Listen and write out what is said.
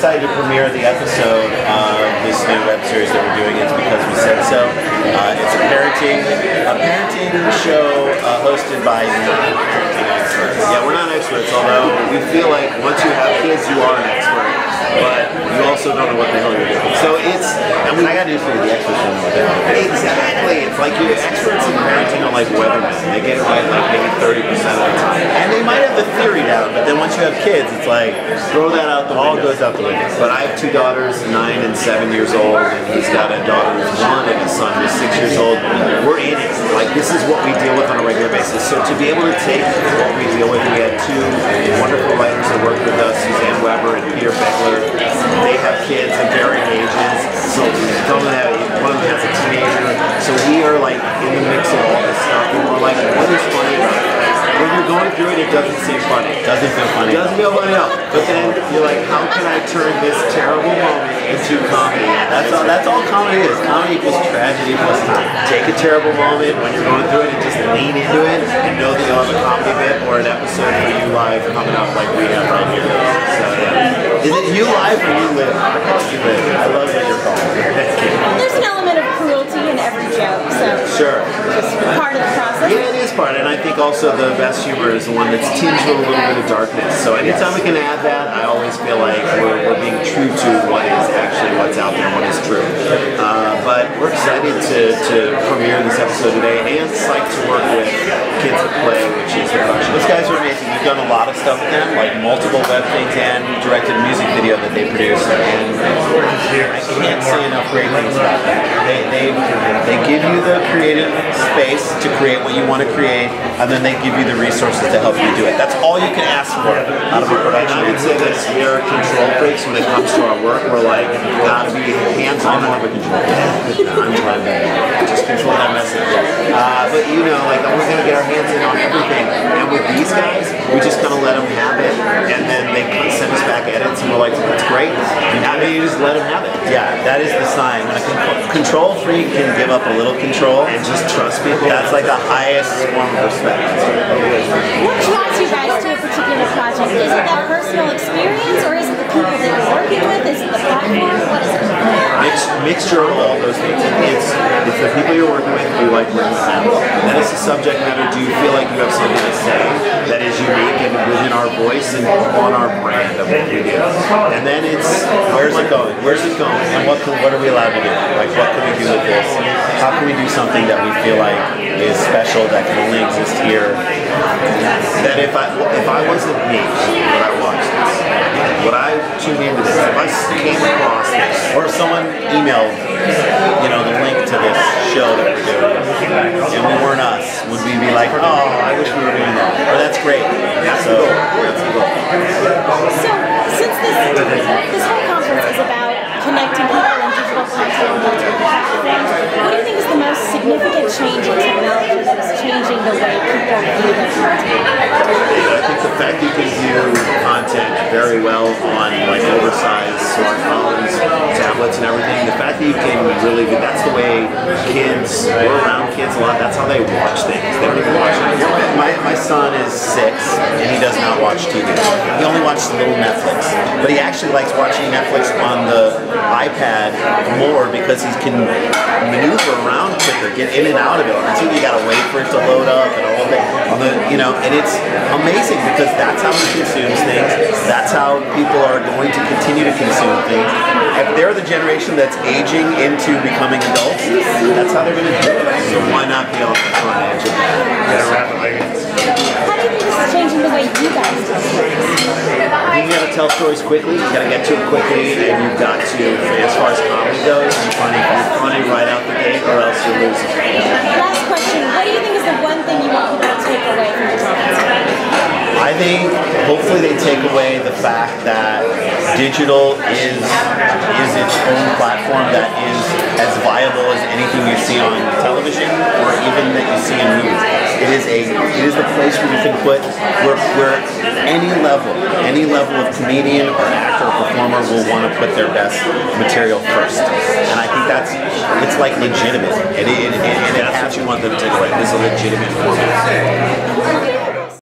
excited to premiere the episode of this new web series that we're doing. It's because we said so. It's a parenting show hosted by non-parenting experts. Yeah, we're not experts, although we feel like once you have kids, you are an expert. But you also don't know what the hell you're doing. So it's, I mean, I gotta do for the experts don't know what the hell they're doing. Exactly. It's like you're experts in parenting are like weathermen. They get it right like maybe 30% of the time. And they might have the theory down, but then once you have kids, it's like, throw that out the window. All goes out the window. But I have two daughters, 9 and 7 years old, and he's got a daughter who's 1 and a son who's 6 years old. We're in it. Like, this is what we deal with on a regular basis. So to be able to take what we deal with, we had two wonderful writers that worked with us, Suzanne Weber and Peter Beckler. They have kids of varying ages, so one of them has a teenager. So we are like in the mix of all this stuff, and we're like, what is funny about it? When you're going through it, it doesn't seem funny. It doesn't feel funny. It doesn't feel funny at all. But then you're like, how can I turn this terrible moment into comedy? That's all comedy is. Comedy equals tragedy plus time. Take a terrible moment when you're going through it and just lean into it and know that you'll have a comedy bit or an episode for you live coming up like we have right here. So yeah. Is it you live or you live? I call it you live. I love that you're calling it. There's an element of cruelty in every joke, so sure. Just part of the process. Yeah, it is part, and I think also the best humor is the one that's tinged with a little bit of darkness. So anytime we can add that, I always feel like we're being true to what is actually what's out there, what is true. But we're excited to premiere this episode today, and psyched to work with Kids at Play, which is the production. Those guys are amazing. We've done a lot of stuff with them, like multiple web things, and we directed a music video that they produced. And I can't say enough great things about that. They give you the creative space to create what you want to create, and then they give you the resources to help you do it. That's all you can ask for out of a production. I would say this, we are control freaks when it comes to our work. We're like, gotta be hands-on on the control. I'm trying to just control that message. But you know, like, we're gonna get our hands in on everything. And with these guys, we just kind of let them have it, and then they send us back edits, and we're like, that's great. I mean, you just let them have it. Yeah, that is the sign. When a control freak can give up a little control and just trust people, that's like the highest form of respect. What draws you guys to a particular project? Is it that personal experience, or is it the people that you're working with? Is it the platform? What is it? Mixture of all those things. It's the people you're working with. Do you like working with them? Then it's the subject matter. Do you feel like you have something to say that is unique and within our voice and on our brand of what we do? And then it's, where's it going? Where's it going? And what are we allowed to do? Like, what can we do with this? How can we do something that we feel like is special, that can only exist here? That if I wasn't me when I watched this, would I tune into this? If I came across this, or if someone emailed, you know, the link to this show that we're doing, and we weren't us, would we be like, oh, I wish we were doing that? Or that's great. So, that's the goal. So, since this whole conference is about connecting people and digital content on multiple platforms, what do you think is the most significant change in technology that is changing the way people view their content? I think the fact you can view content very well on like oversized smartphones, tablets, and everything. The fact that you can really, that's the way kids, we're around kids a lot. That's how they watch things. They don't even watch it. My son is 6 and he does not watch TV. He only watches a little Netflix, but he actually likes watching Netflix on the iPad more because he can maneuver around quicker, get in and out of it. On the TV, you gotta wait for it to load up and all that. And it's amazing because that's how he consumes things. That's how people are going to continue to consume things. If they're the generation that's aging into becoming adults, that's how they're going to do it. So why not be on the front edge of that? How do you think this is changing the way you guys do stories? You gotta tell stories quickly, you gotta get to it quickly, and you've got to, as far as comedy goes, you're funny right out the gate, or else you're losing. Last question, what do you think is the one thing you want people to take away from the conference? I think hopefully they take away the fact that digital is its own platform that is as viable as anything you see on television or even that you see in movies. It is the place where you can put where any level of comedian or actor or performer will want to put their best material first. And I think it's like legitimate. And that's what you want them to take away. This is a legitimate format.